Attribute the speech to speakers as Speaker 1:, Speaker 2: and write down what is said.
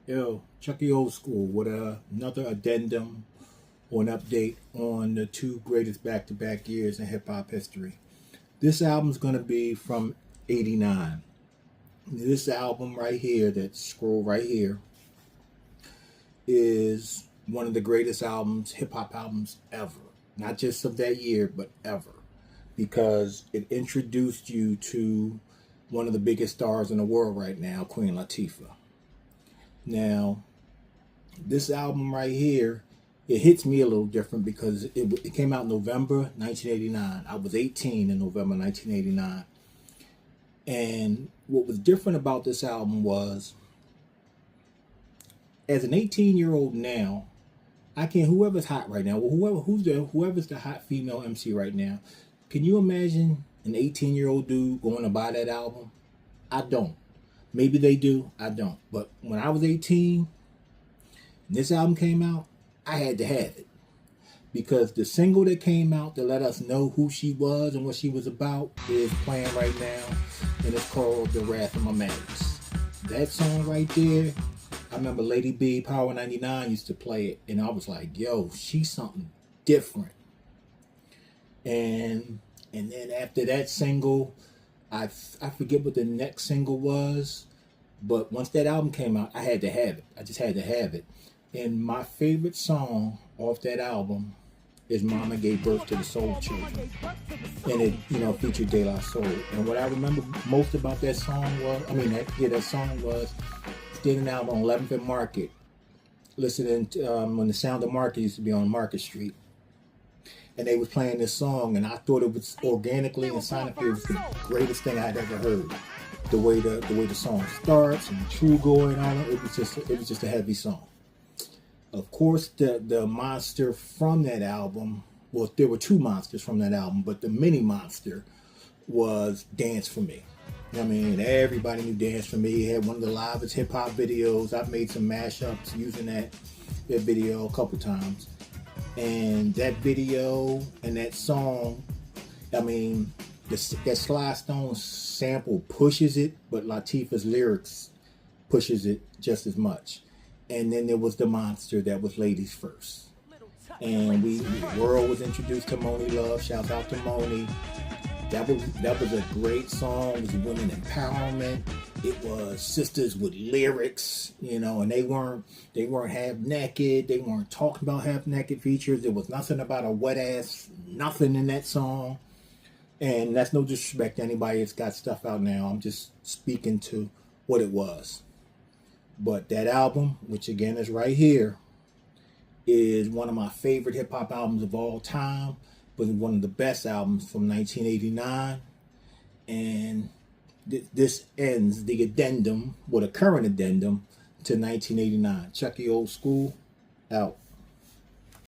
Speaker 1: Yo, Chucky Old School with another addendum or an update on the two greatest back-to-back years in hip-hop history. This album's going to be from 89. This album right here, that scroll right here, is one of the greatest albums, hip-hop albums ever. Not just of that year, but ever. Because it introduced you to one of the biggest stars in the world right now, Queen Latifah. Now, this album right here, it hits me a little different because it came out in November 1989. I was 18 in November 1989. And what was different about this album was, as an 18-year-old now, I can whoever's hot right now, whoever's the hot female MC right now, can you imagine an 18-year-old dude going to buy that album? I don't. Maybe they do, I don't. But when I was 18, and this album came out, I had to have it. Because the single that came out to let us know who she was and what she was about is playing right now. And it's called The Wrath of My Magus. That song right there, I remember Lady B, Power 99 used to play it. And I was like, yo, she's something different. And then after that single, I forget what the next single was. But once that album came out, I had to have it. I just had to have it. And my favorite song off that album is Mama Gave Birth to the Soul Children. And it, featured De La Soul. And what I remember most about that song was, that song was standing out on 11th and Market, listening to, when the Sound of Market used to be on Market Street. And they was playing this song, and I thought it was organically and sonically, it was the greatest thing I'd ever heard. The way the song starts and True Goy and all that, it was just a heavy song. Of course, the monster from that album, well, there were two monsters from that album, but the mini monster was Dance For Me. I mean, everybody knew Dance For Me. It had one of the livest hip hop videos. I've made some mashups using that video a couple times. And that video and that song, that Sly Stone sample pushes it, but Latifah's lyrics pushes it just as much. And then there was the monster that was Ladies First. And the world was introduced to Moni Love. Shouts out to Moni. That was a great song. It was women empowerment. It was sisters with lyrics, and they weren't half naked. They weren't talking about half naked features. There was nothing about a wet ass, nothing in that song. And that's no disrespect to anybody that's got stuff out now. I'm just speaking to what it was. But that album, which again is right here, is one of my favorite hip hop albums of all time. But one of the best albums from 1989. And this ends the addendum, with a current addendum, to 1989. Chucky Old School, out.